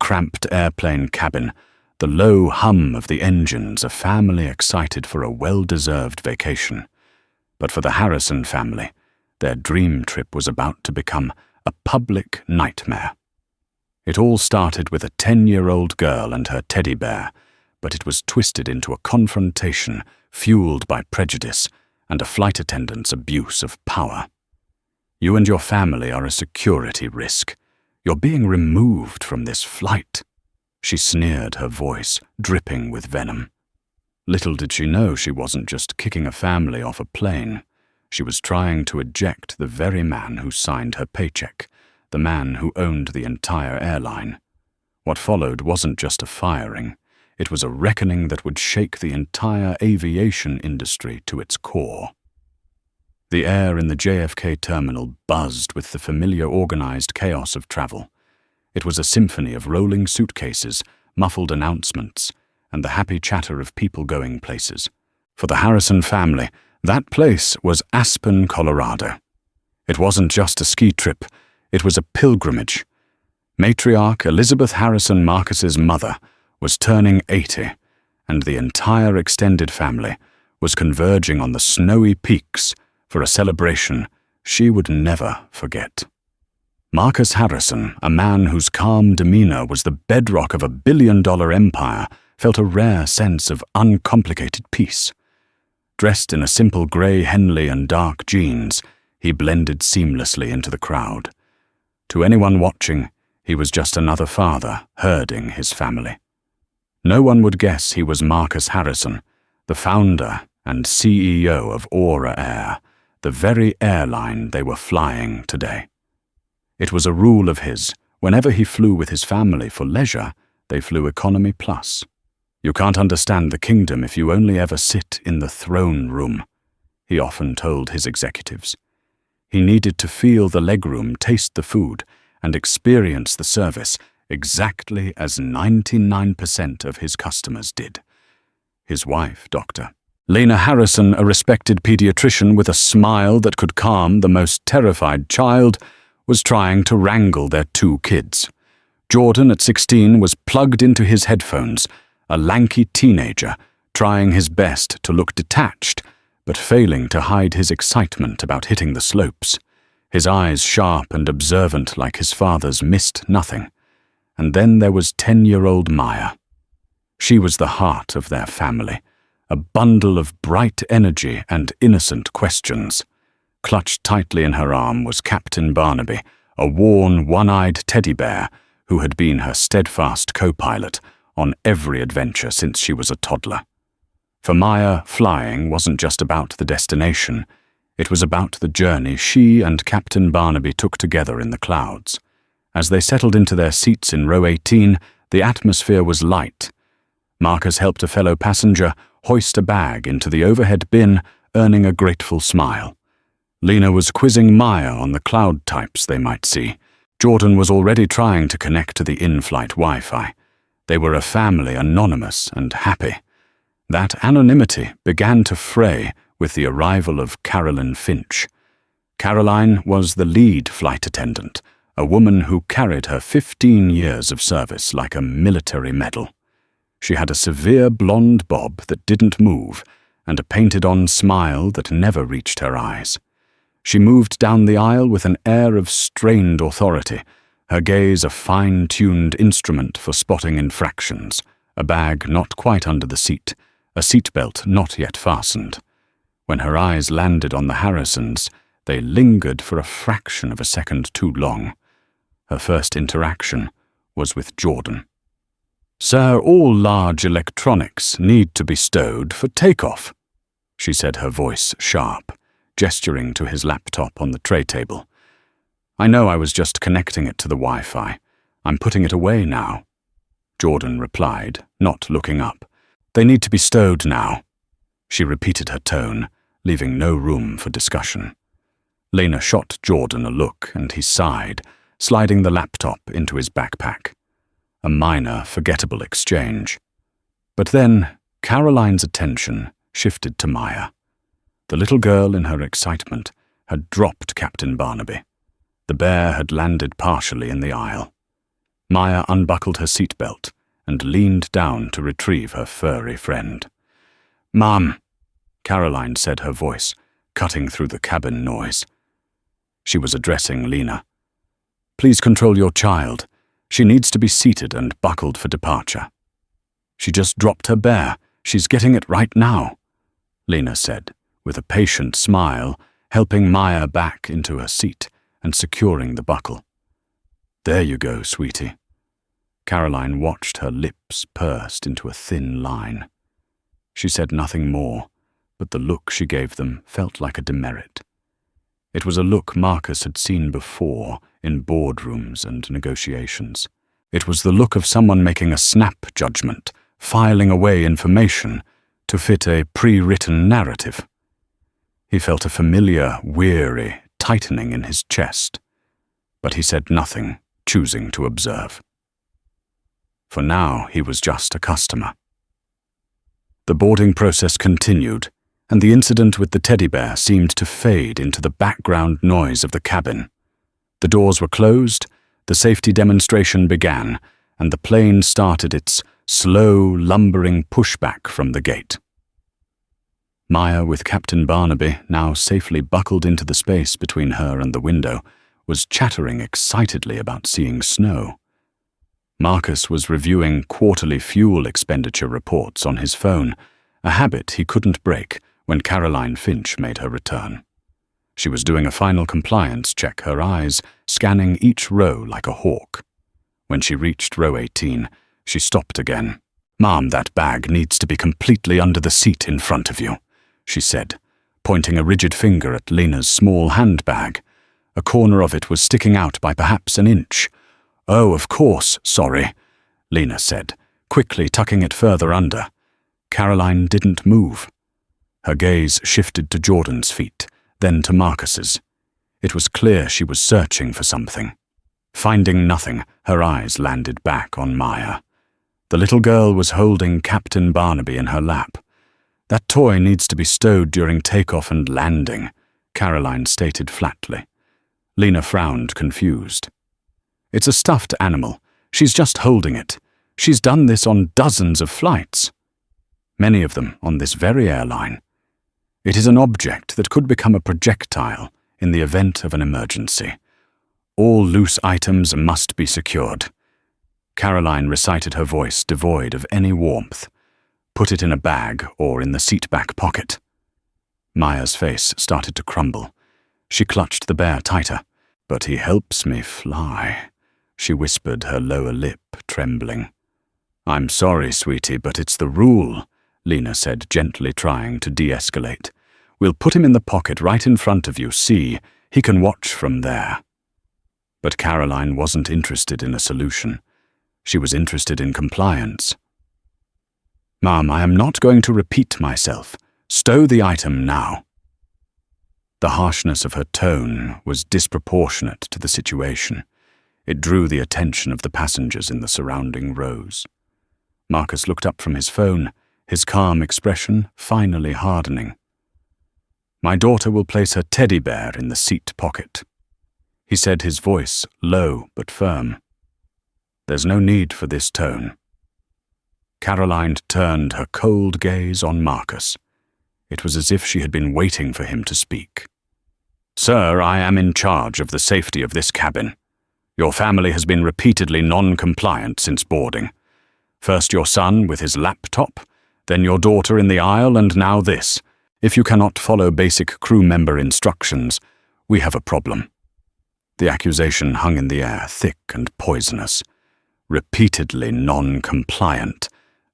cramped airplane cabin, the low hum of the engines, a family excited for a well-deserved vacation. But for the Harrison family, their dream trip was about to become a public nightmare. It all started with a 10-year-old girl and her teddy bear, but it was twisted into a confrontation fueled by prejudice and a flight attendant's abuse of power. You and your family are a security risk. You're being removed from this flight. She sneered, her voice dripping with venom. Little did she know she wasn't just kicking a family off a plane. She was trying to eject the very man who signed her paycheck, the man who owned the entire airline. What followed wasn't just a firing. It was a reckoning that would shake the entire aviation industry to its core. The air in the JFK terminal buzzed with the familiar organized chaos of travel. It was a symphony of rolling suitcases, muffled announcements, and the happy chatter of people going places. For the Harrison family, that place was Aspen, Colorado. It wasn't just a ski trip, it was a pilgrimage. Matriarch Elizabeth Harrison Marcus's mother was turning 80, and the entire extended family was converging on the snowy peaks for a celebration she would never forget. Marcus Harrison, a man whose calm demeanor was the bedrock of a billion-dollar empire, felt a rare sense of uncomplicated peace. Dressed in a simple grey Henley and dark jeans, he blended seamlessly into the crowd. To anyone watching, he was just another father herding his family. No one would guess he was Marcus Harrison, the founder and CEO of Aura Air, the very airline they were flying today. It was a rule of his. Whenever he flew with his family for leisure, they flew economy plus. You can't understand the kingdom if you only ever sit in the throne room, he often told his executives. He needed to feel the legroom, taste the food, and experience the service exactly as 99% of his customers did. His wife, Dr. Lena Harrison, a respected pediatrician with a smile that could calm the most terrified child, was trying to wrangle their 2 kids. Jordan, at 16, was plugged into his headphones, a lanky teenager, trying his best to look detached, but failing to hide his excitement about hitting the slopes. His eyes sharp and observant like his father's missed nothing. And then there was 10-year-old Maya. She was the heart of their family, a bundle of bright energy and innocent questions. Clutched tightly in her arm was Captain Barnaby, a worn, one-eyed teddy bear who had been her steadfast co-pilot on every adventure since she was a toddler. For Maya, flying wasn't just about the destination. It was about the journey she and Captain Barnaby took together in the clouds. As they settled into their seats in row 18, the atmosphere was light. Marcus helped a fellow passenger hoist a bag into the overhead bin, earning a grateful smile. Lena was quizzing Maya on the cloud types they might see. Jordan was already trying to connect to the in-flight Wi-Fi. They were a family anonymous and happy. That anonymity began to fray with the arrival of Carolyn Finch. Caroline was the lead flight attendant, a woman who carried her 15 years of service like a military medal. She had a severe blonde bob that didn't move and a painted-on smile that never reached her eyes. She moved down the aisle with an air of strained authority, her gaze a fine-tuned instrument for spotting infractions, a bag not quite under the seat, a seatbelt not yet fastened. When her eyes landed on the Harrisons, they lingered for a fraction of a second too long. Her first interaction was with Jordan. "Sir, all large electronics need to be stowed for takeoff," she said, her voice sharp, gesturing to his laptop on the tray table. "I know, I was just connecting it to the Wi-Fi. I'm putting it away now," Jordan replied, not looking up. "They need to be stowed now." She repeated her tone, leaving no room for discussion. Lena shot Jordan a look, and he sighed, sliding the laptop into his backpack. A minor, forgettable exchange. But then, Caroline's attention shifted to Maya. The little girl, in her excitement, had dropped Captain Barnaby. The bear had landed partially in the aisle. Maya unbuckled her seatbelt and leaned down to retrieve her furry friend. "Mom," Caroline said, her voice cutting through the cabin noise. She was addressing Lena. "Please control your child. She needs to be seated and buckled for departure." "She just dropped her bear. She's getting it right now," Lena said, with a patient smile, helping Maya back into her seat and securing the buckle. "There you go, sweetie." Caroline watched her lips pursed into a thin line. She said nothing more, but the look she gave them felt like a demerit. It was a look Marcus had seen before in boardrooms and negotiations. It was the look of someone making a snap judgment, filing away information to fit a pre-written narrative. He felt a familiar, weary tightening in his chest, but he said nothing, choosing to observe. For now, he was just a customer. The boarding process continued, and the incident with the teddy bear seemed to fade into the background noise of the cabin. The doors were closed, the safety demonstration began, and the plane started its slow, lumbering pushback from the gate. Maya, with Captain Barnaby now safely buckled into the space between her and the window, was chattering excitedly about seeing snow. Marcus was reviewing quarterly fuel expenditure reports on his phone, a habit he couldn't break when Caroline Finch made her return. She was doing a final compliance check, her eyes scanning each row like a hawk. When she reached row 18, she stopped again. "Mom, that bag needs to be completely under the seat in front of you," she said, pointing a rigid finger at Lena's small handbag. A corner of it was sticking out by perhaps an inch. "Oh, of course, sorry," Lena said, quickly tucking it further under. Caroline didn't move. Her gaze shifted to Jordan's feet, then to Marcus's. It was clear she was searching for something. Finding nothing, her eyes landed back on Maya. The little girl was holding Captain Barnaby in her lap. "That toy needs to be stowed during takeoff and landing," Caroline stated flatly. Lena frowned, confused. "It's a stuffed animal. She's just holding it. She's done this on dozens of flights. Many of them on this very airline. It is an object that could become a projectile in the event of an emergency. All loose items must be secured." Caroline recited, her voice devoid of any warmth. "Put it in a bag or in the seat-back pocket." Maya's face started to crumble. She clutched the bear tighter. "But he helps me fly," she whispered, her lower lip trembling. "I'm sorry, sweetie, but it's the rule," Lena said, gently trying to de-escalate. "We'll put him in the pocket right in front of you. See, he can watch from there." But Caroline wasn't interested in a solution. She was interested in compliance. "Mom, I am not going to repeat myself. Stow the item now." The harshness of her tone was disproportionate to the situation. It drew the attention of the passengers in the surrounding rows. Marcus looked up from his phone, his calm expression finally hardening. "My daughter will place her teddy bear in the seat pocket," he said, his voice low but firm. "There's no need for this tone." Caroline turned her cold gaze on Marcus. It was as if she had been waiting for him to speak. "Sir, I am in charge of the safety of this cabin. Your family has been repeatedly non-compliant since boarding. First your son with his laptop, then your daughter in the aisle, and now this. If you cannot follow basic crew member instructions, we have a problem." The accusation hung in the air, thick and poisonous. "Repeatedly non-compliant,"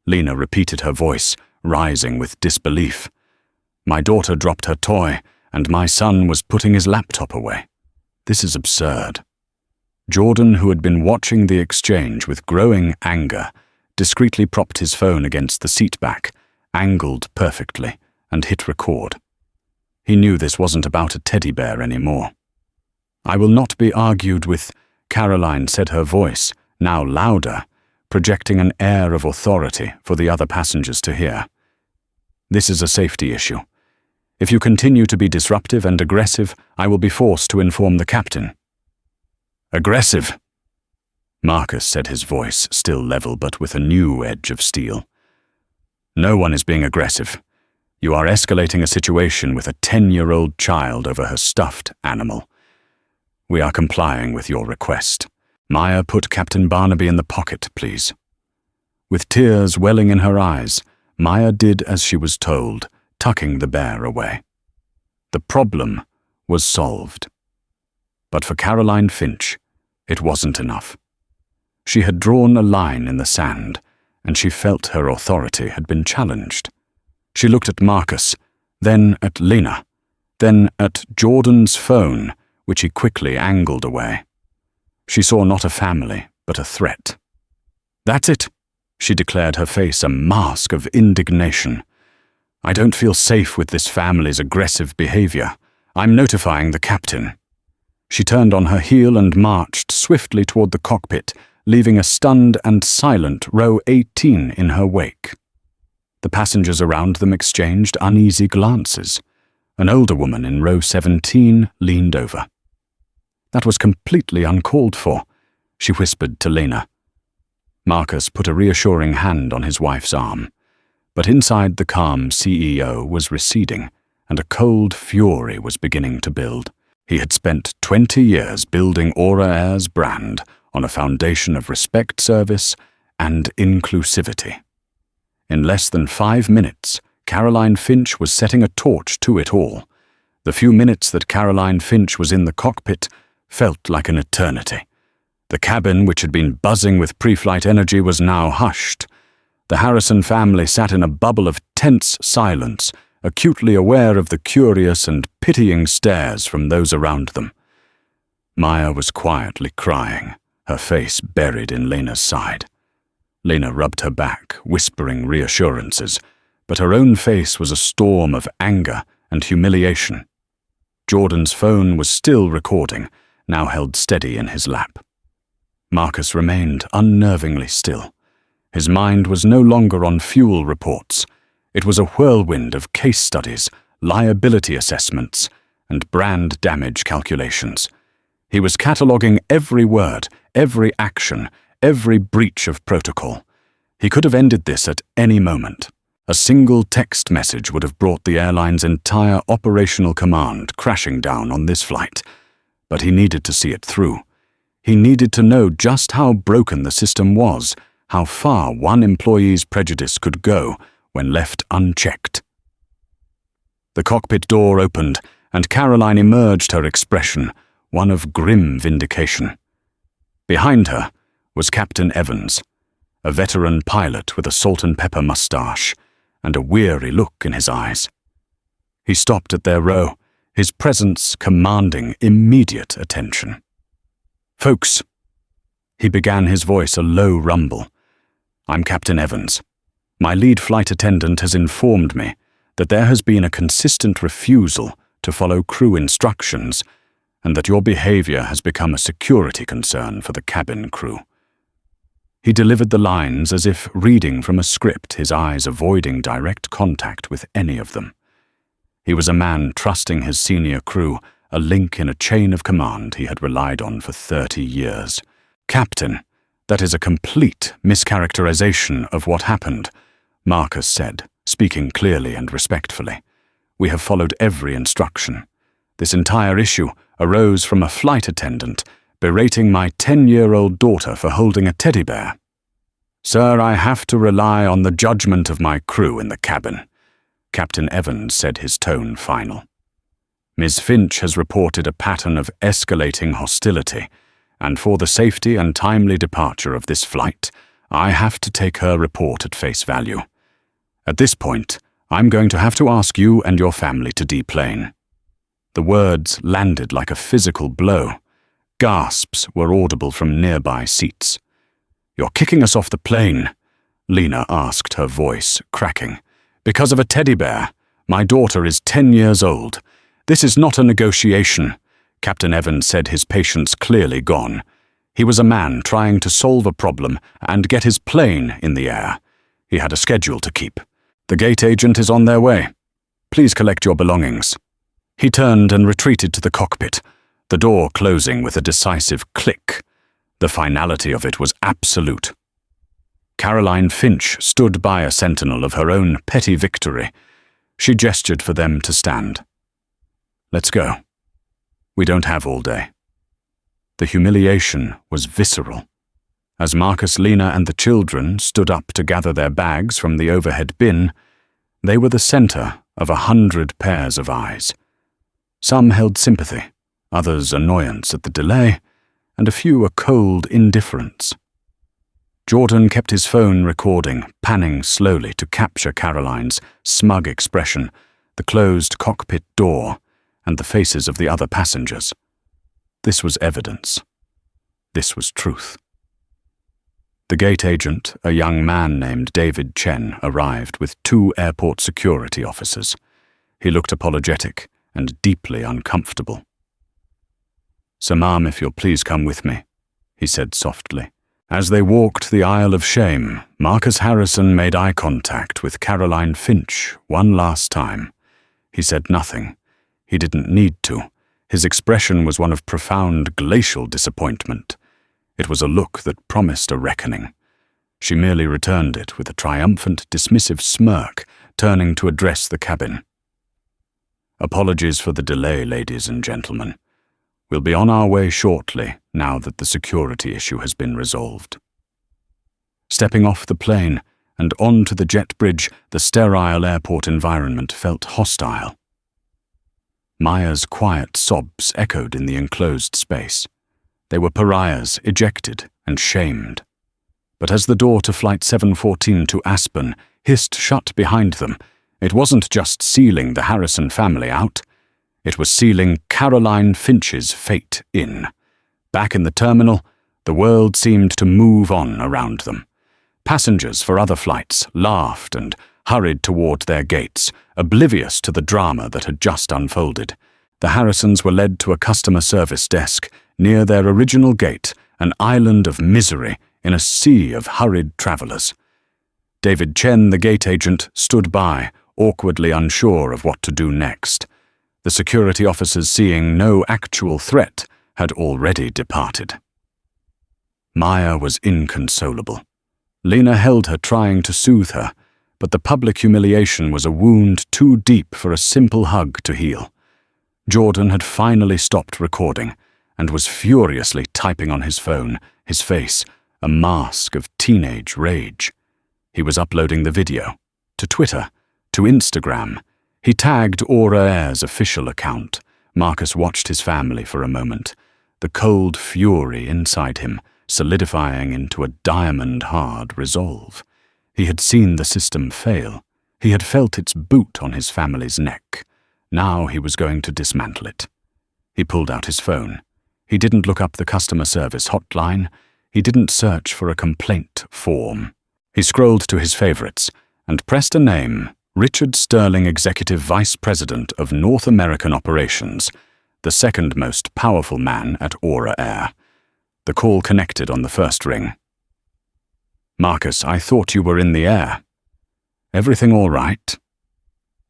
Lena repeated, her voice rising with disbelief. "My daughter dropped her toy, and my son was putting his laptop away. This is absurd." Jordan, who had been watching the exchange with growing anger, discreetly propped his phone against the seatback, angled perfectly, and hit record. He knew this wasn't about a teddy bear anymore. "I will not be argued with," Caroline said, her voice now louder, projecting an air of authority for the other passengers to hear. "This is a safety issue. If you continue to be disruptive and aggressive, I will be forced to inform the captain." "Aggressive?" Marcus said, his voice still level but with a new edge of steel. No one is being aggressive. You are escalating a situation with a 10-year-old child over her stuffed animal. We are complying with your request. Maya, put Captain Barnaby in the pocket, please. With tears welling in her eyes, Maya did as she was told, tucking the bear away. The problem was solved. But for Caroline Finch, it wasn't enough. She had drawn a line in the sand, and she felt her authority had been challenged. She looked at Marcus, then at Lena, then at Jordan's phone, which he quickly angled away. She saw not a family, but a threat. "That's it," she declared, her face a mask of indignation. "I don't feel safe with this family's aggressive behavior. I'm notifying the captain." She turned on her heel and marched swiftly toward the cockpit, leaving a stunned and silent row 18 in her wake. The passengers around them exchanged uneasy glances. An older woman in row 17 leaned over. "That was completely uncalled for," she whispered to Lena. Marcus put a reassuring hand on his wife's arm, but inside the calm CEO was receding, and a cold fury was beginning to build. He had spent 20 years building Aura Air's brand on a foundation of respect, service, and inclusivity. In less than 5 minutes, Caroline Finch was setting a torch to it all. The few minutes that Caroline Finch was in the cockpit felt like an eternity. The cabin, which had been buzzing with pre-flight energy, was now hushed. The Harrison family sat in a bubble of tense silence, acutely aware of the curious and pitying stares from those around them. Maya was quietly crying, her face buried in Lena's side. Lena rubbed her back, whispering reassurances, but her own face was a storm of anger and humiliation. Jordan's phone was still recording, now held steady in his lap. Marcus remained unnervingly still. His mind was no longer on fuel reports. It was a whirlwind of case studies, liability assessments, and brand damage calculations. He was cataloguing every word, every action, every breach of protocol. He could have ended this at any moment. A single text message would have brought the airline's entire operational command crashing down on this flight. But he needed to see it through. He needed to know just how broken the system was, how far one employee's prejudice could go when left unchecked. The cockpit door opened, and Caroline emerged, her expression one of grim vindication. Behind her was Captain Evans, a veteran pilot with a salt-and-pepper mustache and a weary look in his eyes. He stopped at their row, his presence commanding immediate attention. "Folks," he began, his voice a low rumble, "I'm Captain Evans. My lead flight attendant has informed me that there has been a consistent refusal to follow crew instructions and that your behavior has become a security concern for the cabin crew." He delivered the lines as if reading from a script, his eyes avoiding direct contact with any of them. He was a man trusting his senior crew, a link in a chain of command he had relied on for 30 years. "Captain, that is a complete mischaracterization of what happened," Marcus said, speaking clearly and respectfully. "We have followed every instruction. This entire issue arose from a flight attendant berating my 10-year-old daughter for holding a teddy bear. Sir, I have to rely on the judgment of my crew in the cabin," Captain Evans said, his tone final. "Ms. Finch has reported a pattern of escalating hostility, and for the safety and timely departure of this flight, I have to take her report at face value. At this point, I'm going to have to ask you and your family to deplane." The words landed like a physical blow. Gasps were audible from nearby seats. "You're kicking us off the plane?" Lena asked, her voice cracking. "Because of a teddy bear? My daughter is 10 years old. This is not a negotiation," Captain Evans said, his patience clearly gone. He was a man trying to solve a problem and get his plane in the air. He had a schedule to keep. "The gate agent is on their way. Please collect your belongings." He turned and retreated to the cockpit, the door closing with a decisive click. The finality of it was absolute. Caroline Finch stood by a sentinel of her own petty victory. She gestured for them to stand. "Let's go. We don't have all day." The humiliation was visceral. As Marcus, Lena, and the children stood up to gather their bags from the overhead bin, they were the center of 100 pairs of eyes. Some held sympathy, others annoyance at the delay, and a few a cold indifference. Jordan kept his phone recording, panning slowly to capture Caroline's smug expression, the closed cockpit door, and the faces of the other passengers. This was evidence. This was truth. The gate agent, a young man named David Chen, arrived with 2 airport security officers. He looked apologetic and deeply uncomfortable. "So, Ma'am, if you'll please come with me," he said softly. As they walked the aisle of shame, Marcus Harrison made eye contact with Caroline Finch one last time. He said nothing. He didn't need to. His expression was one of profound glacial disappointment. It was a look that promised a reckoning. She merely returned it with a triumphant, dismissive smirk, turning to address the cabin. "Apologies for the delay, ladies and gentlemen. We'll be on our way shortly, now that the security issue has been resolved." Stepping off the plane and onto the jet bridge, the sterile airport environment felt hostile. Maya's quiet sobs echoed in the enclosed space. They were pariahs, ejected and shamed. But as the door to Flight 714 to Aspen hissed shut behind them, it wasn't just sealing the Harrison family out. It was sealing Caroline Finch's fate in. Back in the terminal, the world seemed to move on around them. Passengers for other flights laughed and hurried toward their gates, oblivious to the drama that had just unfolded. The Harrisons were led to a customer service desk near their original gate, an island of misery in a sea of hurried travelers. David Chen, the gate agent, stood by, awkwardly unsure of what to do next. The security officers, seeing no actual threat, had already departed. Maya was inconsolable. Lena held her, trying to soothe her, but the public humiliation was a wound too deep for a simple hug to heal. Jordan had finally stopped recording and was furiously typing on his phone, his face a mask of teenage rage. He was uploading the video to Twitter, to Instagram. He tagged Aura Air's official account. Marcus watched his family for a moment, the cold fury inside him solidifying into a diamond-hard resolve. He had seen the system fail. He had felt its boot on his family's neck. Now he was going to dismantle it. He pulled out his phone. He didn't look up the customer service hotline. He didn't search for a complaint form. He scrolled to his favorites and pressed a name: Richard Sterling, Executive Vice President of North American Operations, the second most powerful man at Aura Air. The call connected on the first ring. "Marcus, I thought you were in the air. Everything all right?"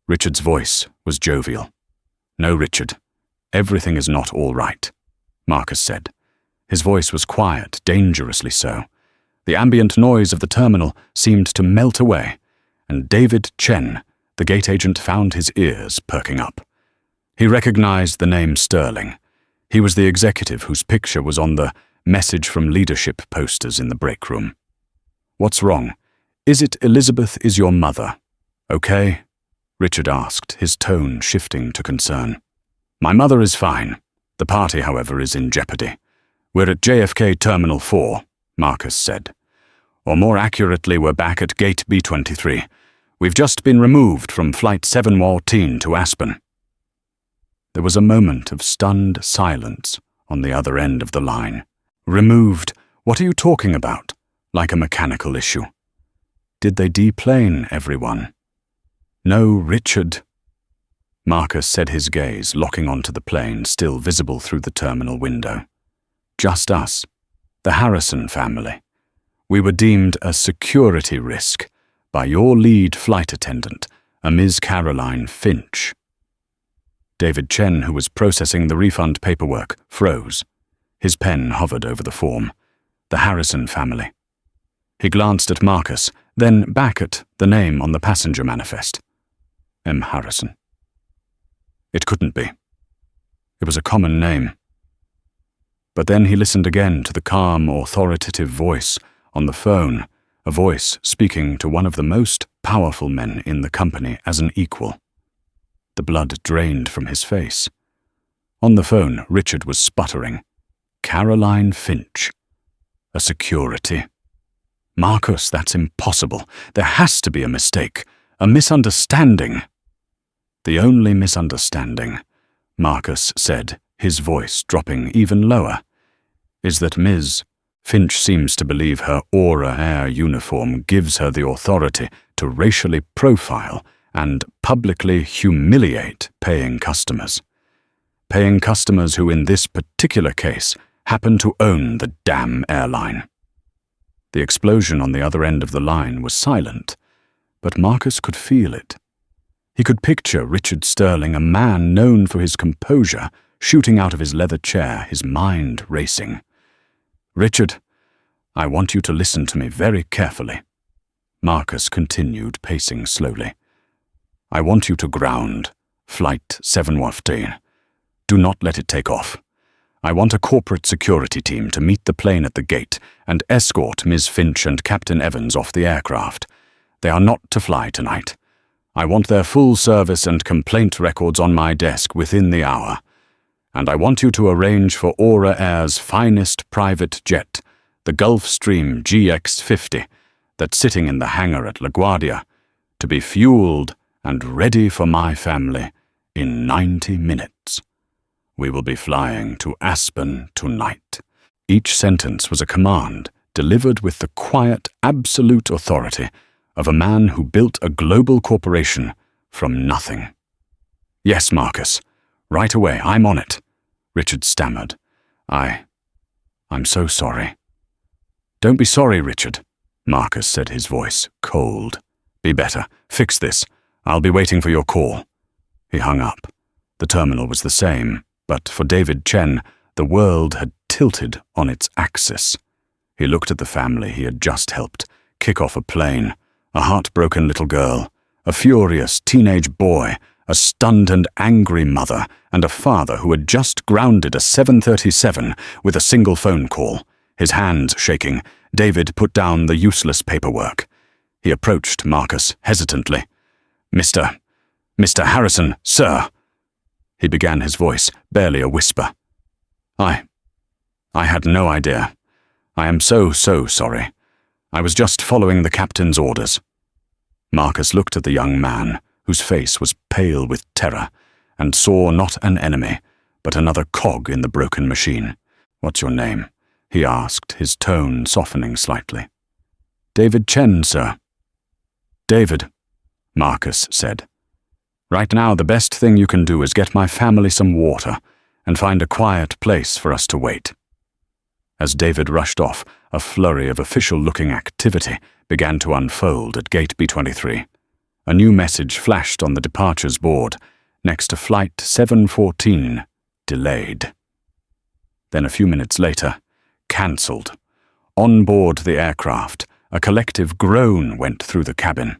Richard's voice was jovial. "No, Richard. Everything is not all right," Marcus said. His voice was quiet, dangerously so. The ambient noise of the terminal seemed to melt away, and David Chen, the gate agent, found his ears perking up. He recognized the name Sterling. He was the executive whose picture was on the message from leadership posters in the break room. "What's wrong? Is it Elizabeth is your mother? Okay?" Richard asked, his tone shifting to concern. "My mother is fine. The party, however, is in jeopardy. We're at JFK Terminal 4, Marcus said. Or more accurately, we're back at Gate B23. We've just been removed from Flight 714 to Aspen." There was a moment of stunned silence on the other end of the line. "Removed? What are you talking about? Like a mechanical issue. Did they deplane everyone?" "No, Richard." Marcus set his gaze, locking onto the plane still visible through the terminal window. "Just us. The Harrison family. We were deemed a security risk by your lead flight attendant, a Ms. Caroline Finch." David Chen, who was processing the refund paperwork, froze. His pen hovered over the form. the Harrison family. He glanced at Marcus, then back at the name on the passenger manifest. M. Harrison. It couldn't be. It was a common name. But then he listened again to the calm, authoritative voice on the phone, a voice speaking to one of the most powerful men in the company as an equal. The blood drained from his face. On the phone, Richard was sputtering. Caroline Finch. A security. Marcus, that's impossible. There has to be a mistake, a misunderstanding. The only misunderstanding, Marcus said, his voice dropping even lower, is that Ms. Finch seems to believe her Aura Air uniform gives her the authority to racially profile and publicly humiliate paying customers. Paying customers who in this particular case happen to own the damn airline. The explosion on the other end of the line was silent, but Marcus could feel it. He could picture Richard Sterling, a man known for his composure, shooting out of his leather chair, his mind racing. "Richard, I want you to listen to me very carefully." Marcus continued, pacing slowly. "I want you to ground Flight 715. Do not let it take off. I want a corporate security team to meet the plane at the gate and escort Ms. Finch and Captain Evans off the aircraft. They are not to fly tonight. I want their full service and complaint records on my desk within the hour. And I want you to arrange for Aura Air's finest private jet, the Gulfstream GX-50, that's sitting in the hangar at LaGuardia, to be fueled and ready for my family in 90 minutes. We will be flying to Aspen tonight." Each sentence was a command, delivered with the quiet, absolute authority of a man who built a global corporation from nothing. "Yes, Marcus. Right away, I'm on it," Richard stammered. I'm so sorry." "Don't be sorry, Richard," Marcus said, his voice cold. "Be better. Fix this. I'll be waiting for your call." He hung up. The terminal was the same, but for David Chen, the world had tilted on its axis. He looked at the family he had just helped kick off a plane, a heartbroken little girl, a furious teenage boy, a stunned and angry mother, and a father who had just grounded a 737 with a single phone call. His hands shaking, David put down the useless paperwork. He approached Marcus hesitantly. Mr. Harrison, sir." He began, his voice barely a whisper. I had no idea. I am so sorry. I was just following the captain's orders." Marcus looked at the young man, whose face was pale with terror, and saw not an enemy, but another cog in the broken machine. "What's your name?" he asked, his tone softening slightly. "David Chen, sir." "David," Marcus said. "Right now the best thing you can do is get my family some water and find a quiet place for us to wait." As David rushed off, a flurry of official-looking activity began to unfold at Gate B-23. A new message flashed on the departures board, next to Flight 714, delayed. Then a few minutes later, cancelled. On board the aircraft, a collective groan went through the cabin.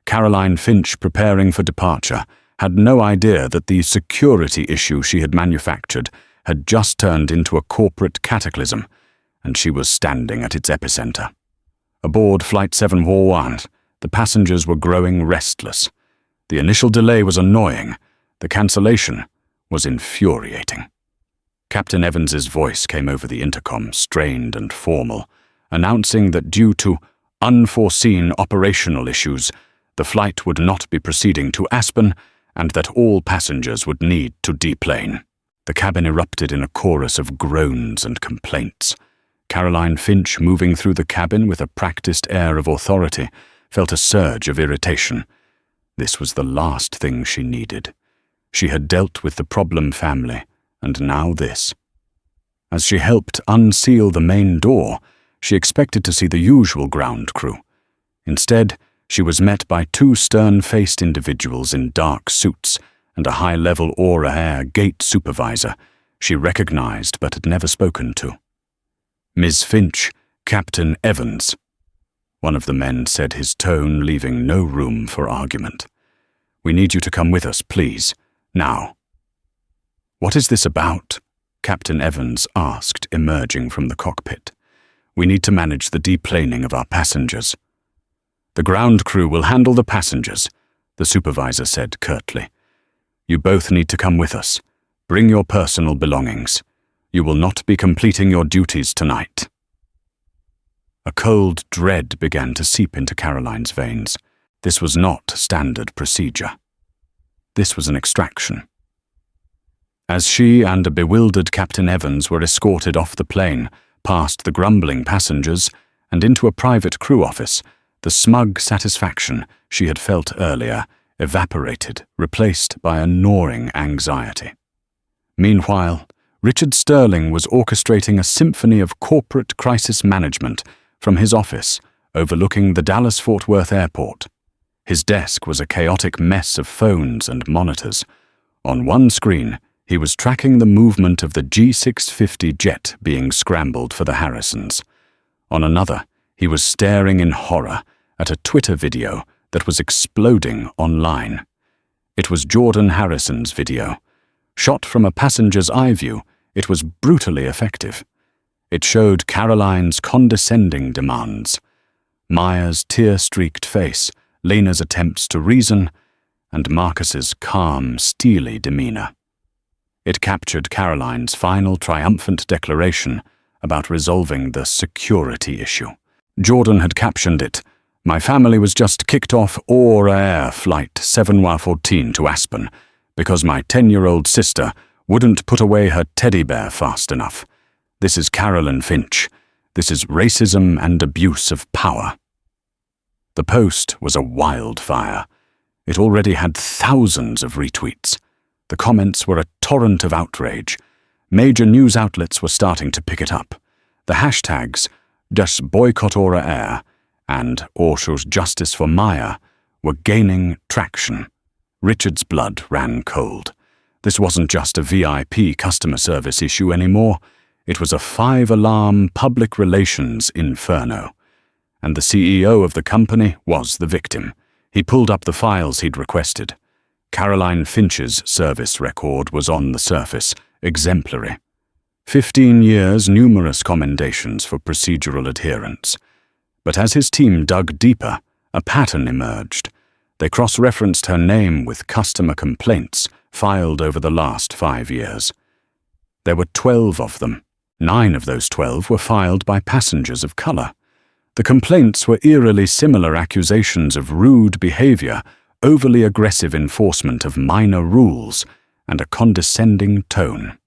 Caroline Finch, preparing for departure, had no idea that the security issue she had manufactured had just turned into a corporate cataclysm, and she was standing at its epicenter. Aboard Flight 741, the passengers were growing restless. The initial delay was annoying. The cancellation was infuriating. Captain Evans's voice came over the intercom, strained and formal, announcing that due to unforeseen operational issues, the flight would not be proceeding to Aspen and that all passengers would need to deplane. The cabin erupted in a chorus of groans and complaints. Caroline Finch, moving through the cabin with a practiced air of authority, felt a surge of irritation. This was the last thing she needed. She had dealt with the problem family, and now this. As she helped unseal the main door, she expected to see the usual ground crew. Instead, she was met by two stern-faced individuals in dark suits and a high-level Aura Air gate supervisor she recognized but had never spoken to. Ms. Finch, Captain Evans, one of the men said, his tone leaving no room for argument. We need you to come with us, please. Now. What is this about? Captain Evans asked, emerging from the cockpit. We need to manage the deplaning of our passengers. The ground crew will handle the passengers, the supervisor said curtly. You both need to come with us. Bring your personal belongings. You will not be completing your duties tonight. A cold dread began to seep into Caroline's veins. This was not standard procedure. This was an extraction. As she and a bewildered Captain Evans were escorted off the plane, past the grumbling passengers, and into a private crew office, the smug satisfaction she had felt earlier evaporated, replaced by a gnawing anxiety. Meanwhile, Richard Sterling was orchestrating a symphony of corporate crisis management from his office overlooking the Dallas-Fort Worth airport. His desk was a chaotic mess of phones and monitors. On one screen, he was tracking the movement of the G650 jet being scrambled for the Harrisons. On another, he was staring in horror at a Twitter video that was exploding online. It was Jordan Harrison's video. Shot from a passenger's eye view, it was brutally effective. It showed Caroline's condescending demands, Maya's tear-streaked face, Lena's attempts to reason, and Marcus's calm, steely demeanor. It captured Caroline's final triumphant declaration about resolving the security issue. Jordan had captioned it, "My family was just kicked off Air Flight 7Y14 to Aspen because my 10-year-old sister wouldn't put away her teddy bear fast enough. This is Carolyn Finch. This is racism and abuse of power." The post was a wildfire. It already had thousands of retweets. The comments were a torrent of outrage. Major news outlets were starting to pick it up. The hashtags, "Das Boycott Air" and "Orsho's Justice for Maya" were gaining traction. Richard's blood ran cold. This wasn't just a VIP customer service issue anymore. It was a 5-alarm public relations inferno. And the CEO of the company was the victim. He pulled up the files he'd requested. Caroline Finch's service record was on the surface, exemplary. 15 years, numerous commendations for procedural adherence. But as his team dug deeper, a pattern emerged. They cross-referenced her name with customer complaints filed over the last 5 years. There were 12 of them. 9 of those 12 were filed by passengers of color. The complaints were eerily similar accusations of rude behavior, overly aggressive enforcement of minor rules, and a condescending tone.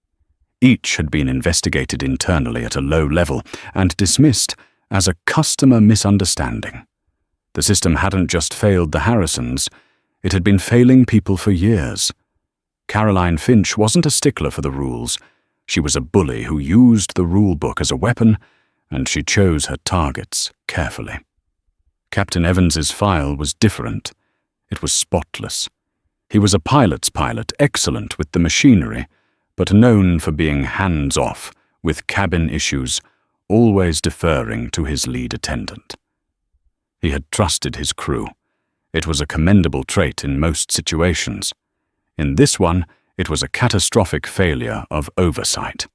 Each had been investigated internally at a low level and dismissed as a customer misunderstanding. The system hadn't just failed the Harrisons, it had been failing people for years. Caroline Finch wasn't a stickler for the rules. She was a bully who used the rule book as a weapon, and she chose her targets carefully. Captain Evans's file was different. It was spotless. He was a pilot's pilot, excellent with the machinery, but known for being hands-off with cabin issues, always deferring to his lead attendant. He had trusted his crew. It was a commendable trait in most situations. In this one, it was a catastrophic failure of oversight.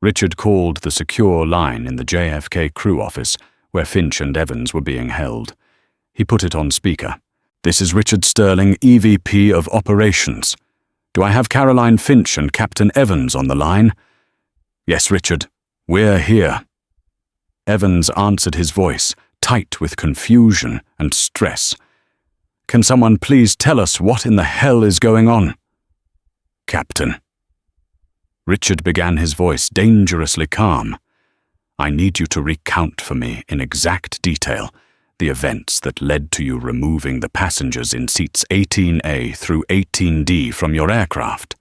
Richard called the secure line in the JFK crew office where Finch and Evans were being held. He put it on speaker. "This is Richard Sterling, EVP of Operations. Do I have Caroline Finch and Captain Evans on the line?" "Yes, Richard. We're here." Evans answered his voice, tight with confusion and stress. "Can someone please tell us what in the hell is going on?" "Captain." Richard began, his voice dangerously calm. "I need you to recount for me in exact detail the events that led to you removing the passengers in seats 18A through 18D from your aircraft."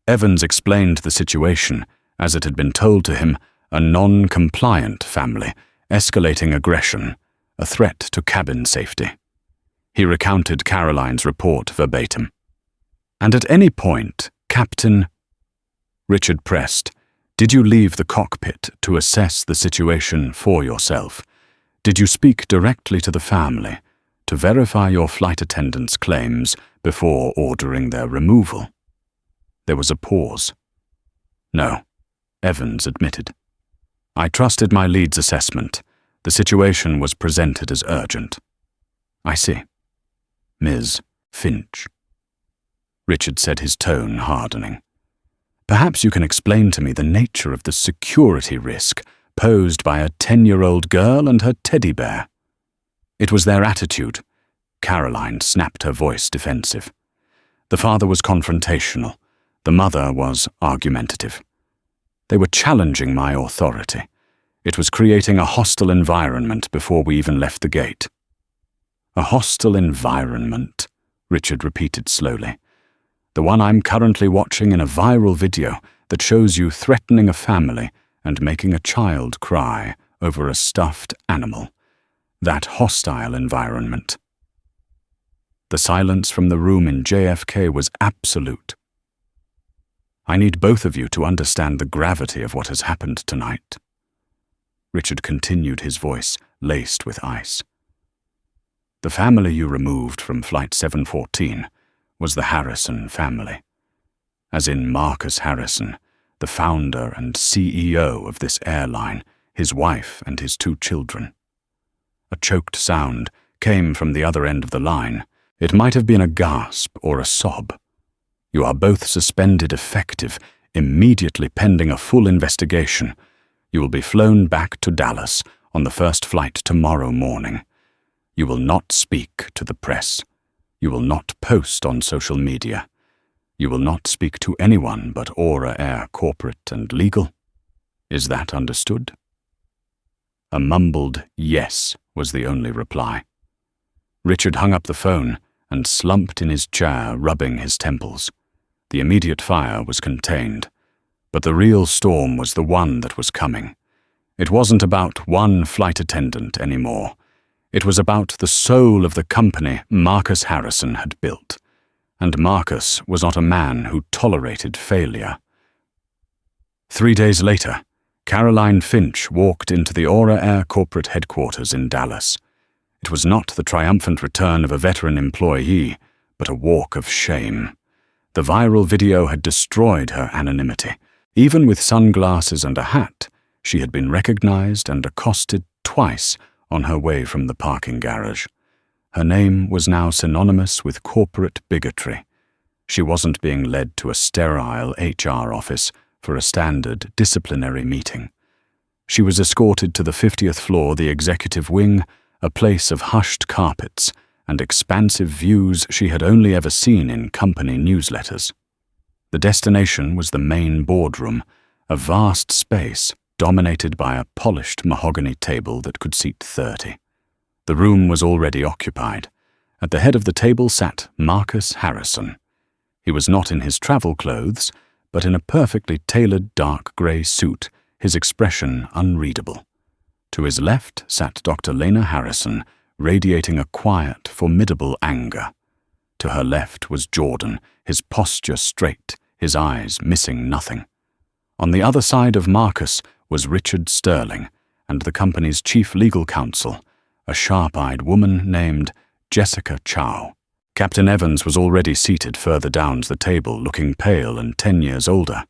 Evans explained the situation as it had been told to him, a non-compliant family, escalating aggression, a threat to cabin safety. He recounted Caroline's report verbatim. "And at any point, Captain..." Richard pressed. Did you leave the cockpit to assess the situation for yourself? Did you speak directly to the family to verify your flight attendant's claims before ordering their removal? There was a pause. No, Evans admitted. I trusted my lead's assessment. The situation was presented as urgent. I see. Ms. Finch. Richard said, his tone hardening. Perhaps you can explain to me the nature of the security risk posed by a 10-year-old girl and her teddy bear. It was their attitude. Caroline snapped, her voice defensive. The father was confrontational. The mother was argumentative. They were challenging my authority. It was creating a hostile environment before we even left the gate. A hostile environment, Richard repeated slowly. The one I'm currently watching in a viral video that shows you threatening a family and making a child cry over a stuffed animal. That hostile environment. The silence from the room in JFK was absolute. I need both of you to understand the gravity of what has happened tonight. Richard continued, his voice laced with ice. The family you removed from Flight 714 was the Harrison family, as in Marcus Harrison, the founder and CEO of this airline, his wife and his 2 children. A choked sound came from the other end of the line. It might have been a gasp or a sob. You are both suspended effective, immediately pending a full investigation. You will be flown back to Dallas on the first flight tomorrow morning. You will not speak to the press. You will not post on social media. You will not speak to anyone but Aura Air corporate and legal. Is that understood? A mumbled yes was the only reply. Richard hung up the phone and slumped in his chair, rubbing his temples. The immediate fire was contained, but the real storm was the one that was coming. It wasn't about one flight attendant anymore. It was about the soul of the company Marcus Harrison had built. And Marcus was not a man who tolerated failure. 3 days later, Caroline Finch walked into the Aura Air corporate headquarters in Dallas. It was not the triumphant return of a veteran employee, but a walk of shame. The viral video had destroyed her anonymity. Even with sunglasses and a hat, she had been recognized and accosted twice on her way from the parking garage. Her name was now synonymous with corporate bigotry. She wasn't being led to a sterile HR office for a standard disciplinary meeting. She was escorted to the 50th floor, the executive wing, a place of hushed carpets and expansive views she had only ever seen in company newsletters. The destination was the main boardroom, a vast space dominated by a polished mahogany table that could seat 30. The room was already occupied. At the head of the table sat Marcus Harrison. He was not in his travel clothes, but in a perfectly tailored dark grey suit, his expression unreadable. To his left sat Dr. Lena Harrison, radiating a quiet, formidable anger. To her left was Jordan, his posture straight, his eyes missing nothing. On the other side of Marcus was Richard Sterling and the company's chief legal counsel, a sharp-eyed woman named Jessica Chow. Captain Evans was already seated further down the table, looking pale and 10 years older.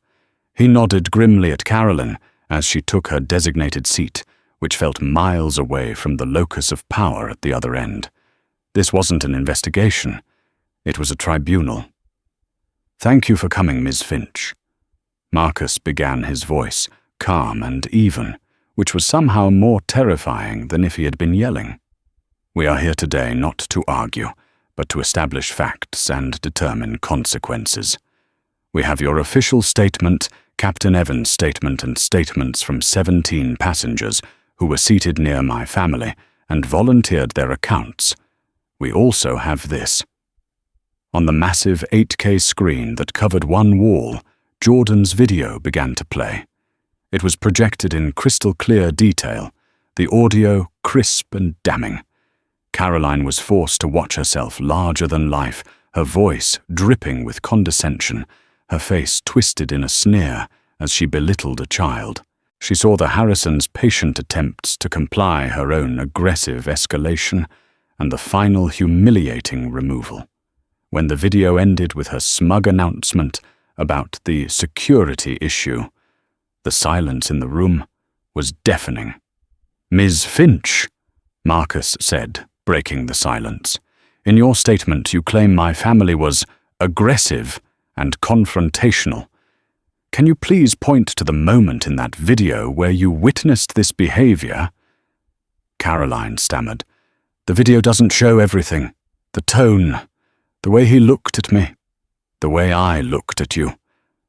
He nodded grimly at Carolyn as she took her designated seat, which felt miles away from the locus of power at the other end. This wasn't an investigation. It was a tribunal. "Thank you for coming, Ms. Finch." Marcus began, his voice calm and even, which was somehow more terrifying than if he had been yelling. "We are here today not to argue, but to establish facts and determine consequences. We have your official statement, Captain Evans' statement, and statements from 17 passengers who were seated near my family and volunteered their accounts. We also have this." On the massive 8K screen that covered one wall, Jordan's video began to play. It was projected in crystal clear detail, the audio crisp and damning. Caroline was forced to watch herself larger than life, her voice dripping with condescension, her face twisted in a sneer as she belittled a child. She saw the Harrisons' patient attempts to comply her own aggressive escalation and the final humiliating removal. When the video ended with her smug announcement about the security issue, the silence in the room was deafening. "Ms. Finch," Marcus said, breaking the silence, "in your statement you claim my family was aggressive and confrontational. Can you please point to the moment in that video where you witnessed this behavior?" Caroline stammered. "The video doesn't show everything. The tone, the way he looked at me, the way I looked at you,"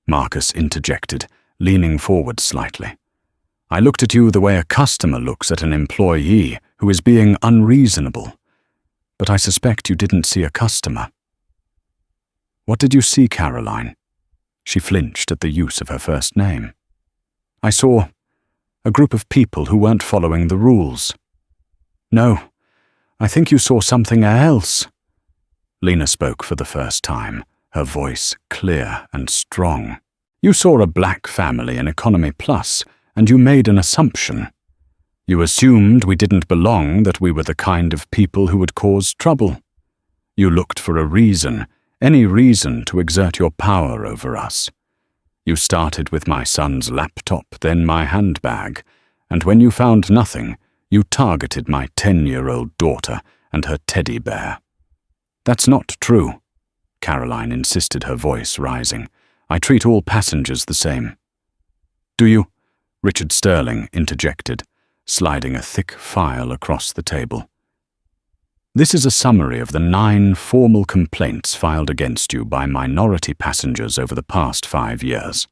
Marcus interjected, leaning forward slightly. "I looked at you the way a customer looks at an employee who is being unreasonable. But I suspect you didn't see a customer." "What did you see, Caroline?" She flinched at the use of her first name. "I saw a group of people who weren't following the rules." "No, I think you saw something else." Lena spoke for the first time, her voice clear and strong. "You saw a black family in Economy Plus, and you made an assumption. You assumed we didn't belong, that we were the kind of people who would cause trouble. You looked for a reason, any reason to exert your power over us. You started with my son's laptop, then my handbag, and when you found nothing, you targeted my 10-year-old daughter and her teddy bear." "That's not true," Caroline insisted, her voice rising. "I treat all passengers the same." "Do you?" Richard Sterling interjected, sliding a thick file across the table. "This is a summary of the 9 formal complaints filed against you by minority passengers over the past 5 years.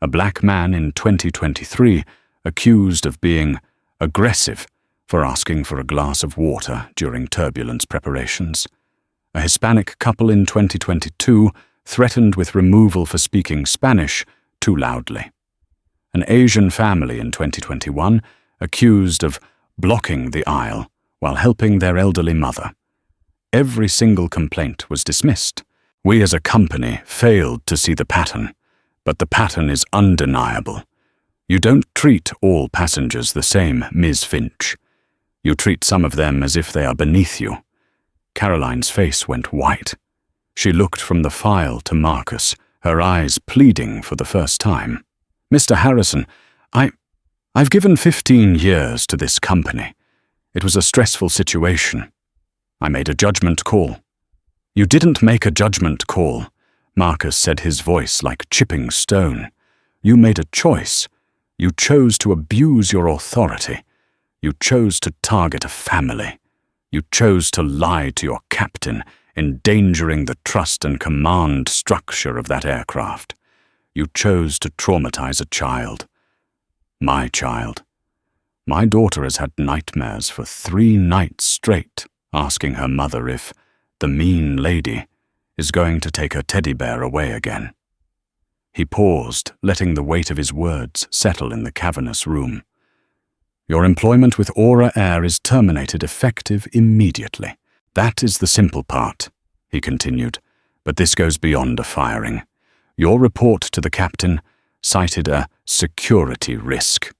A black man in 2023 accused of being aggressive for asking for a glass of water during turbulence preparations. A Hispanic couple in 2022 threatened with removal for speaking Spanish too loudly. An Asian family in 2021 accused of blocking the aisle while helping their elderly mother. Every single complaint was dismissed. We as a company failed to see the pattern, but the pattern is undeniable. You don't treat all passengers the same, Ms. Finch. You treat some of them as if they are beneath you." Caroline's face went white. She looked from the file to Marcus, her eyes pleading for the first time. "Mr. Harrison, I've given 15 years to this company. It was a stressful situation. I made a judgment call." "You didn't make a judgment call," Marcus said, his voice like chipping stone. "You made a choice. You chose to abuse your authority. You chose to target a family. You chose to lie to your captain, endangering the trust and command structure of that aircraft. You chose to traumatize a child. My child. My daughter has had nightmares for 3 nights straight, asking her mother if the mean lady is going to take her teddy bear away again." He paused, letting the weight of his words settle in the cavernous room. "Your employment with Aura Air is terminated effective immediately. That is the simple part," he continued, "but this goes beyond a firing. Your report to the captain cited a security risk.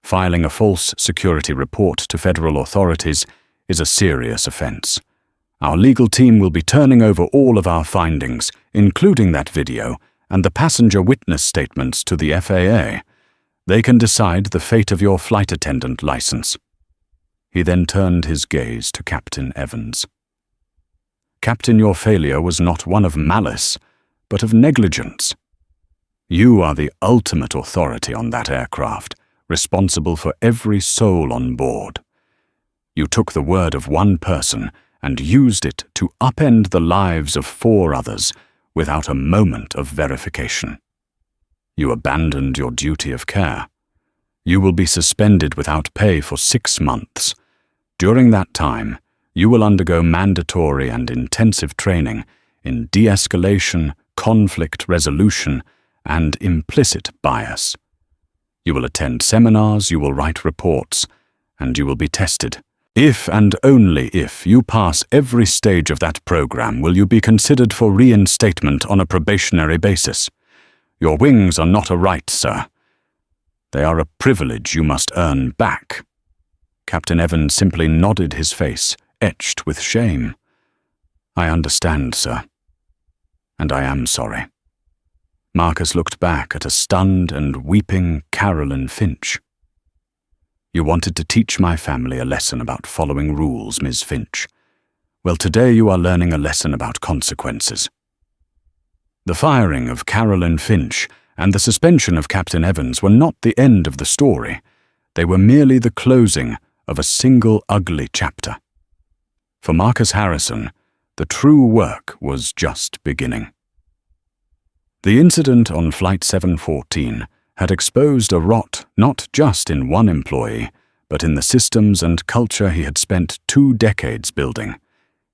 Filing a false security report to federal authorities is a serious offense. Our legal team will be turning over all of our findings, including that video, and the passenger witness statements to the FAA. They can decide the fate of your flight attendant license." He then turned his gaze to Captain Evans. "Captain, your failure was not one of malice, but of negligence. You are the ultimate authority on that aircraft, responsible for every soul on board. You took the word of one person and used it to upend the lives of 4 others without a moment of verification. You abandoned your duty of care. You will be suspended without pay for 6 months. During that time, you will undergo mandatory and intensive training in de-escalation, conflict resolution, and implicit bias. You will attend seminars, you will write reports, and you will be tested. If and only if you pass every stage of that program will you be considered for reinstatement on a probationary basis. Your wings are not a right, sir. They are a privilege you must earn back." Captain Evans simply nodded, his face etched with shame. "I understand, sir. And I am sorry." Marcus looked back at a stunned and weeping Carolyn Finch. "You wanted to teach my family a lesson about following rules, Ms. Finch. Well, today you are learning a lesson about consequences." The firing of Carolyn Finch and the suspension of Captain Evans were not the end of the story. They were merely the closing of a single ugly chapter. For Marcus Harrison, the true work was just beginning. The incident on Flight 714 had exposed a rot not just in one employee, but in the systems and culture he had spent 2 decades building.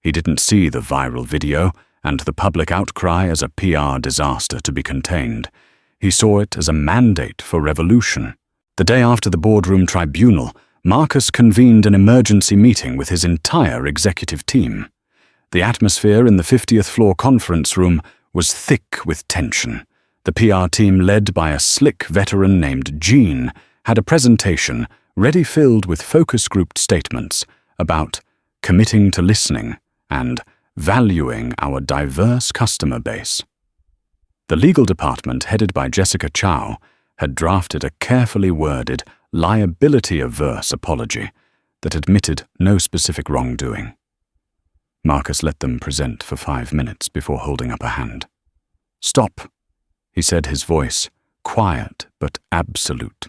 He didn't see the viral video and the public outcry as a PR disaster to be contained. He saw it as a mandate for revolution. The day after the boardroom tribunal, Marcus convened an emergency meeting with his entire executive team. The atmosphere in the 50th floor conference room was thick with tension. The PR team, led by a slick veteran named Gene, had a presentation ready filled with focus-grouped statements about committing to listening and valuing our diverse customer base. The legal department, headed by Jessica Chow, had drafted a carefully worded, liability-averse apology that admitted no specific wrongdoing. Marcus let them present for 5 minutes before holding up a hand. "Stop," he said, his voice quiet but absolute.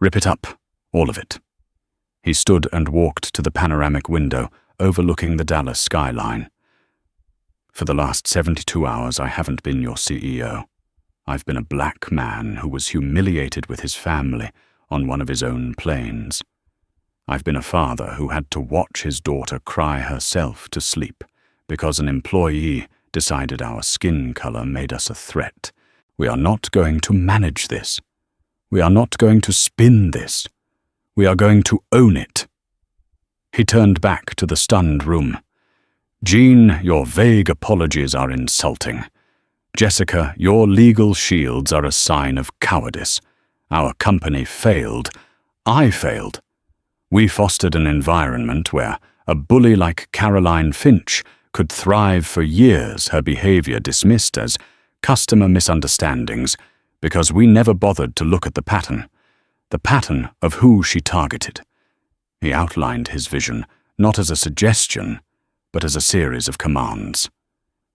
"Rip it up, all of it." He stood and walked to the panoramic window overlooking the Dallas skyline. "For the last 72 hours, I haven't been your CEO. I've been a black man who was humiliated with his family on one of his own planes. I've been a father who had to watch his daughter cry herself to sleep because an employee decided our skin color made us a threat. We are not going to manage this. We are not going to spin this. We are going to own it." He turned back to the stunned room. "Gene, your vague apologies are insulting. Jessica, your legal shields are a sign of cowardice. Our company failed. I failed. We fostered an environment where a bully like Caroline Finch could thrive for years, her behavior dismissed as customer misunderstandings because we never bothered to look at the pattern of who she targeted." He outlined his vision not as a suggestion, but as a series of commands.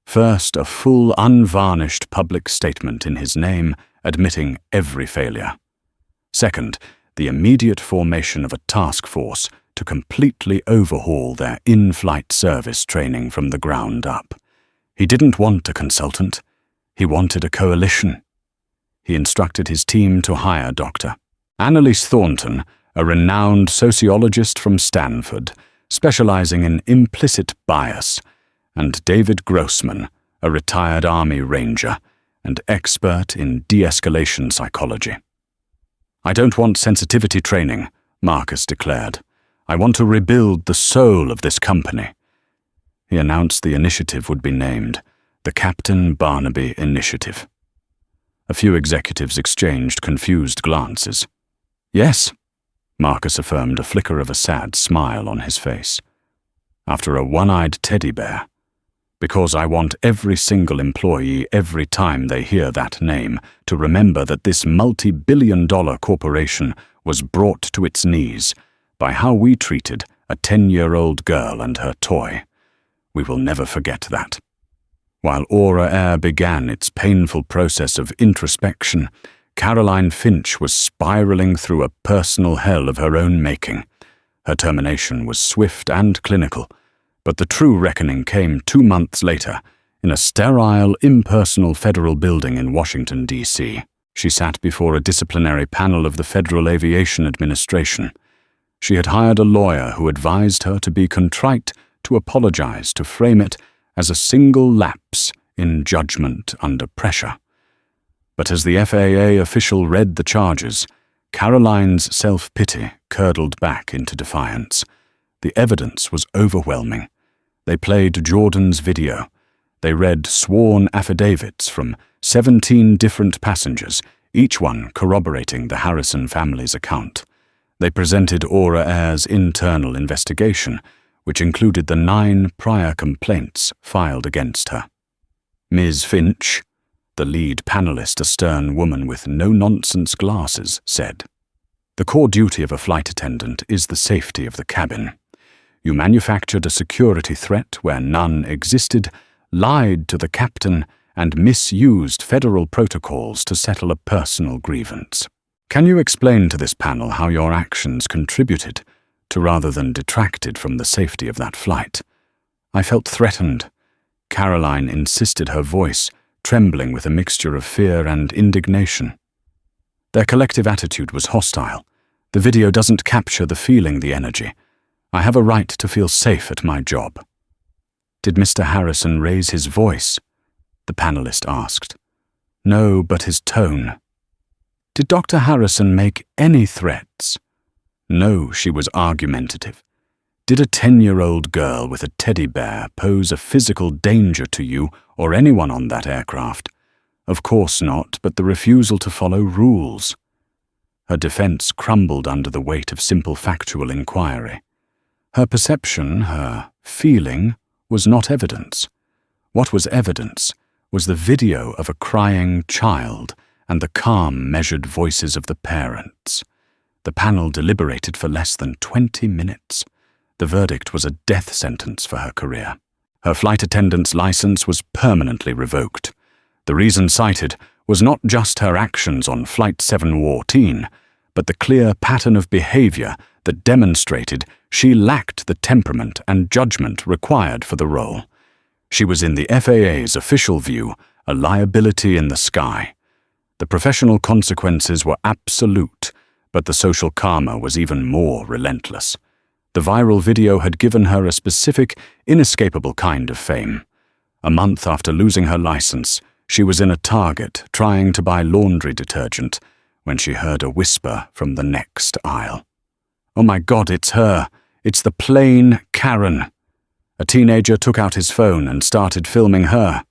First, a full, unvarnished public statement in his name admitting every failure. Second, the immediate formation of a task force to completely overhaul their in-flight service training from the ground up. He didn't want a consultant. He wanted a coalition. He instructed his team to hire Dr. Annalise Thornton, a renowned sociologist from Stanford, specializing in implicit bias, and David Grossman, a retired Army Ranger and expert in de-escalation psychology. "I don't want sensitivity training," Marcus declared. "I want to rebuild the soul of this company." He announced the initiative would be named the Captain Barnaby Initiative. A few executives exchanged confused glances. "Yes," Marcus affirmed, a flicker of a sad smile on his face. After a one-eyed teddy bear. "Because I want every single employee, every time they hear that name, to remember that this multi-billion-dollar corporation was brought to its knees by how we treated a 10-year-old girl and her toy. We will never forget that." While Aura Air began its painful process of introspection, Caroline Finch was spiraling through a personal hell of her own making. Her termination was swift and clinical, but the true reckoning came 2 months later in a sterile, impersonal federal building in Washington, D.C. She sat before a disciplinary panel of the Federal Aviation Administration. She had hired a lawyer who advised her to be contrite, to apologize, to frame it as a single lapse in judgment under pressure. But as the FAA official read the charges, Caroline's self-pity curdled back into defiance. The evidence was overwhelming. They played Jordan's video. They read sworn affidavits from 17 different passengers, each one corroborating the Harrison family's account. They presented Aura Air's internal investigation, which included the 9 prior complaints filed against her. Ms. Finch, the lead panelist, a stern woman with no-nonsense glasses, said, "The core duty of a flight attendant is the safety of the cabin. You manufactured a security threat where none existed, lied to the captain, and misused federal protocols to settle a personal grievance. Can you explain to this panel how your actions contributed to rather than detracted from the safety of that flight?" I felt threatened. Caroline insisted, her voice trembling with a mixture of fear and indignation. Their collective attitude was hostile. The video doesn't capture the feeling, the energy. I have a right to feel safe at my job. Did Mr. Harrison raise his voice? The panelist asked. No, but his tone. Did Dr. Harrison make any threats? No, she was argumentative. Did a 10-year-old girl with a teddy bear pose a physical danger to you or anyone on that aircraft? Of course not, but the refusal to follow rules. Her defense crumbled under the weight of simple factual inquiry. Her perception, her feeling, was not evidence. What was evidence was the video of a crying child and the calm, measured voices of the parents. The panel deliberated for less than 20 minutes. The verdict was a death sentence for her career. Her flight attendant's license was permanently revoked. The reason cited was not just her actions on Flight 714, but the clear pattern of behavior that demonstrated she lacked the temperament and judgment required for the role. She was, in the FAA's official view, a liability in the sky. The professional consequences were absolute, but the social karma was even more relentless. The viral video had given her a specific, inescapable kind of fame. A month after losing her license, she was in a Target trying to buy laundry detergent when she heard a whisper from the next aisle. "Oh my God, it's her! It's the plain Karen!" A teenager took out his phone and started filming her.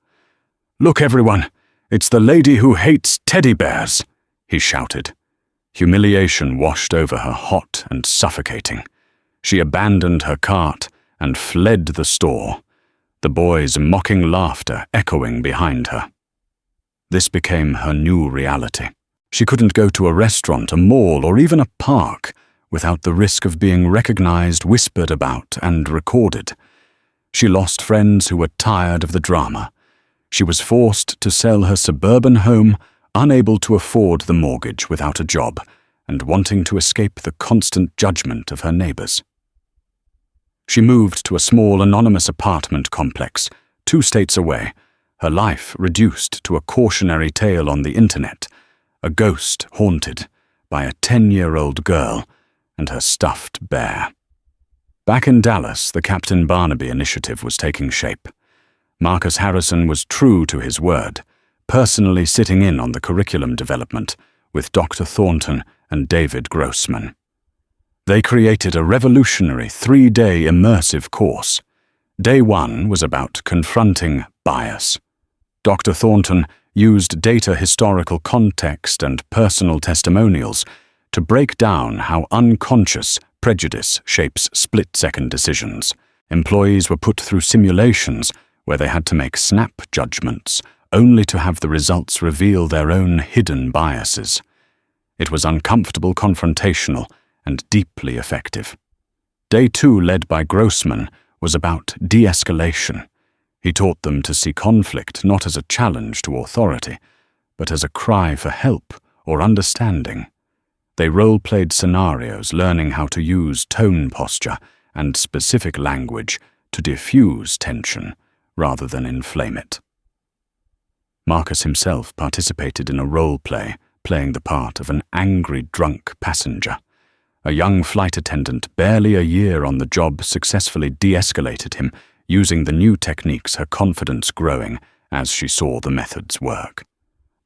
"Look, everyone! It's the lady who hates teddy bears!" he shouted. Humiliation washed over her, hot and suffocating. She abandoned her cart and fled the store, the boys' mocking laughter echoing behind her. This became her new reality. She couldn't go to a restaurant, a mall, or even a park without the risk of being recognized, whispered about, and recorded. She lost friends who were tired of the drama. She was forced to sell her suburban home, unable to afford the mortgage without a job, and wanting to escape the constant judgment of her neighbors. She moved to a small anonymous apartment complex, 2 states away, her life reduced to a cautionary tale on the internet, a ghost haunted by a 10-year-old girl and her stuffed bear. Back in Dallas, the Captain Barnaby initiative was taking shape. Marcus Harrison was true to his word, personally sitting in on the curriculum development with Dr. Thornton and David Grossman. They created a revolutionary 3-day immersive course. Day 1 was about confronting bias. Dr. Thornton used data, historical context, and personal testimonials to break down how unconscious prejudice shapes split-second decisions. Employees were put through simulations where they had to make snap judgments, only to have the results reveal their own hidden biases. It was uncomfortable, confrontational, and deeply effective. Day 2, led by Grossman, was about de-escalation. He taught them to see conflict not as a challenge to authority, but as a cry for help or understanding. They role-played scenarios, learning how to use tone, posture, and specific language to diffuse tension rather than inflame it. Marcus himself participated in a role-play, playing the part of an angry, drunk passenger. A young flight attendant, barely a year on the job, successfully de-escalated him, using the new techniques, her confidence growing as she saw the methods work.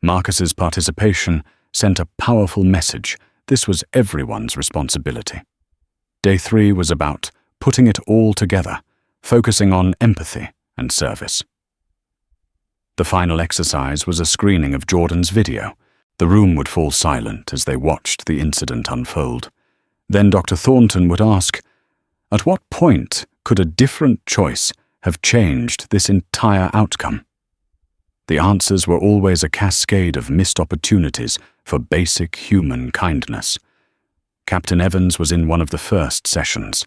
Marcus's participation sent a powerful message. This was everyone's responsibility. Day 3 was about putting it all together, focusing on empathy and service. The final exercise was a screening of Jordan's video. The room would fall silent as they watched the incident unfold. Then Dr. Thornton would ask, at what point could a different choice have changed this entire outcome? The answers were always a cascade of missed opportunities for basic human kindness. Captain Evans was in one of the first sessions.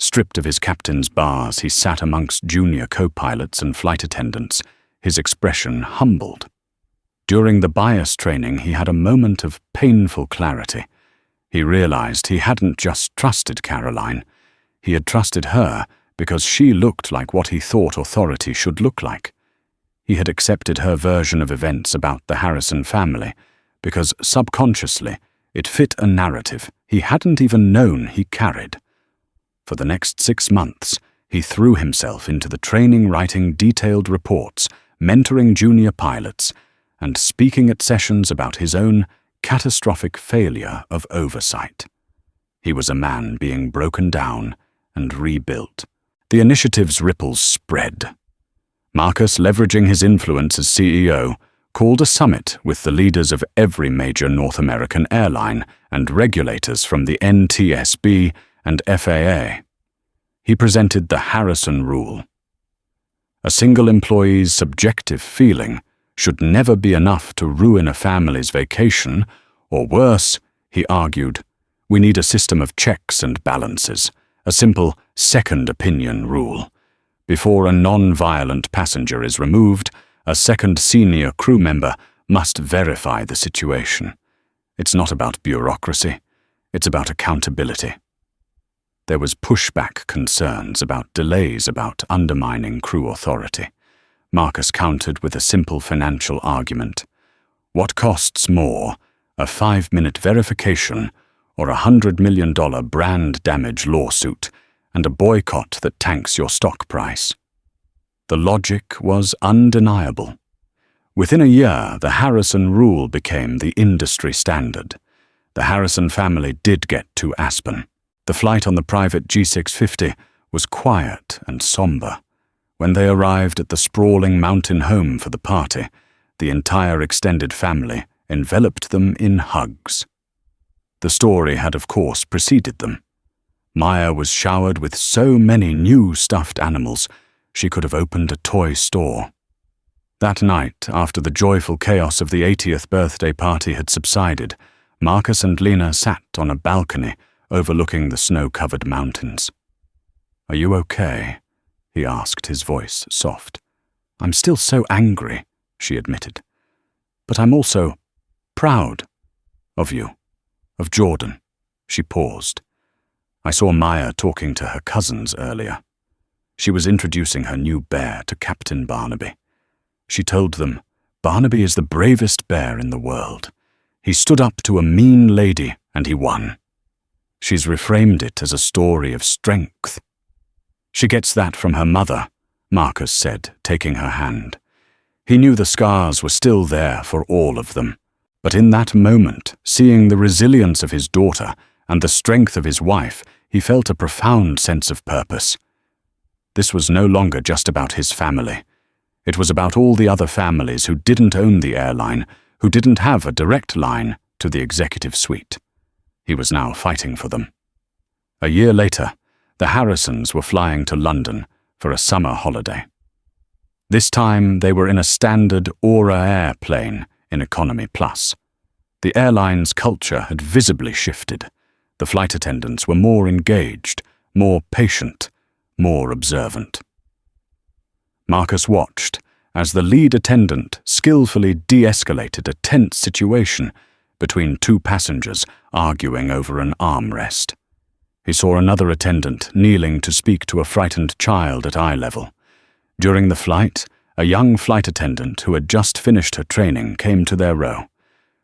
Stripped of his captain's bars, he sat amongst junior co-pilots and flight attendants, his expression humbled. During the bias training, he had a moment of painful clarity. He realized he hadn't just trusted Caroline. He had trusted her because she looked like what he thought authority should look like. He had accepted her version of events about the Harrison family because subconsciously it fit a narrative he hadn't even known he carried. For the next 6 months, he threw himself into the training, writing detailed reports, mentoring junior pilots, and speaking at sessions about his own catastrophic failure of oversight. He was a man being broken down and rebuilt. The initiative's ripples spread. Marcus, leveraging his influence as CEO, called a summit with the leaders of every major North American airline and regulators from the NTSB and FAA. He presented the Harrison Rule. A single employee's subjective feeling should never be enough to ruin a family's vacation, or worse, he argued, we need a system of checks and balances, a simple second opinion rule. Before a non-violent passenger is removed, a second senior crew member must verify the situation. It's not about bureaucracy, it's about accountability. There was pushback concerns about delays, about undermining crew authority. Marcus countered with a simple financial argument. What costs more, a 5-minute verification or a $100 million brand damage lawsuit and a boycott that tanks your stock price? The logic was undeniable. Within a year, the Harrison Rule became the industry standard. The Harrison family did get to Aspen. The flight on the private G650 was quiet and somber. When they arrived at the sprawling mountain home for the party, the entire extended family enveloped them in hugs. The story had, of course, preceded them. Maya was showered with so many new stuffed animals, she could have opened a toy store. That night, after the joyful chaos of the 80th birthday party had subsided, Marcus and Lena sat on a balcony overlooking the snow-covered mountains. "Are you okay?" he asked, his voice soft. "I'm still so angry," she admitted. "But I'm also proud of you, of Jordan." She paused. "I saw Maya talking to her cousins earlier. She was introducing her new bear to Captain Barnaby. She told them, 'Barnaby is the bravest bear in the world. He stood up to a mean lady and he won.' She's reframed it as a story of strength." "She gets that from her mother," Marcus said, taking her hand. He knew the scars were still there for all of them, but in that moment, seeing the resilience of his daughter and the strength of his wife, he felt a profound sense of purpose. This was no longer just about his family. It was about all the other families who didn't own the airline, who didn't have a direct line to the executive suite. He was now fighting for them. A year later, the Harrisons were flying to London for a summer holiday. This time, they were in a standard Aura airplane in Economy Plus. The airline's culture had visibly shifted. The flight attendants were more engaged, more patient, more observant. Marcus watched as the lead attendant skillfully de-escalated a tense situation between two passengers arguing over an armrest. He saw another attendant kneeling to speak to a frightened child at eye level. During the flight, a young flight attendant who had just finished her training came to their row.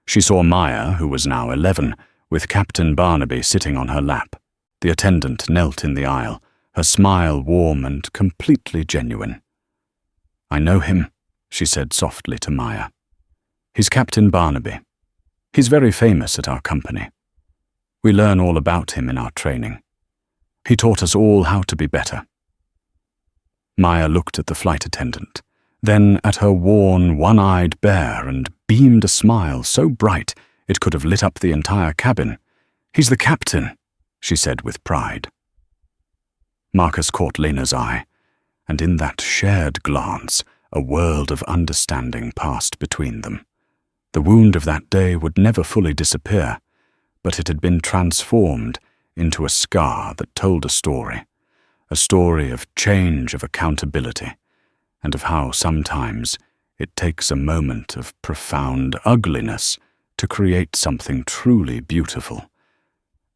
She saw Maya, who was now 11, with Captain Barnaby sitting on her lap. The attendant knelt in the aisle, her smile warm and completely genuine. "I know him," she said softly to Maya. "He's Captain Barnaby. He's very famous at our company. We learn all about him in our training. He taught us all how to be better." Maya looked at the flight attendant, then at her worn, one-eyed bear and beamed a smile so bright it could have lit up the entire cabin. "He's the captain," she said with pride. Marcus caught Lena's eye, and in that shared glance, a world of understanding passed between them. The wound of that day would never fully disappear, but it had been transformed into a scar that told a story of change, of accountability, and of how sometimes it takes a moment of profound ugliness to create something truly beautiful.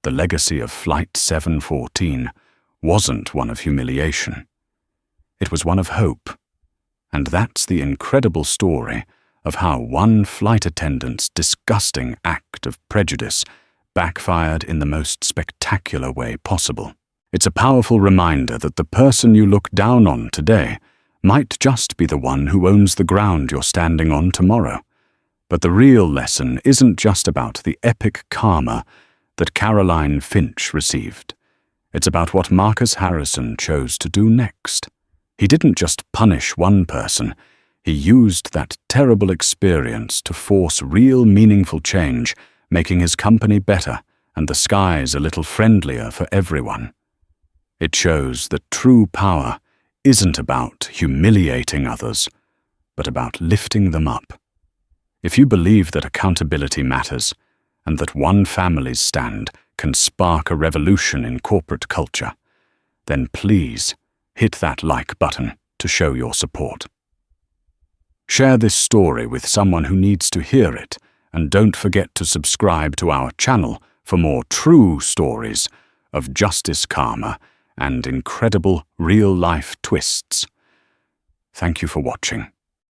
The legacy of Flight 714 wasn't one of humiliation. It was one of hope. And that's the incredible story of how one flight attendant's disgusting act of prejudice backfired in the most spectacular way possible. It's a powerful reminder that the person you look down on today might just be the one who owns the ground you're standing on tomorrow. But the real lesson isn't just about the epic karma that Caroline Finch received. It's about what Marcus Harrison chose to do next. He didn't just punish one person, he used that terrible experience to force real meaningful change, making his company better and the skies a little friendlier for everyone. It shows that true power isn't about humiliating others, but about lifting them up. If you believe that accountability matters, and that one family's stand can spark a revolution in corporate culture, then please hit that like button to show your support. Share this story with someone who needs to hear it, and don't forget to subscribe to our channel for more true stories of justice, karma, and incredible real-life twists. Thank you for watching.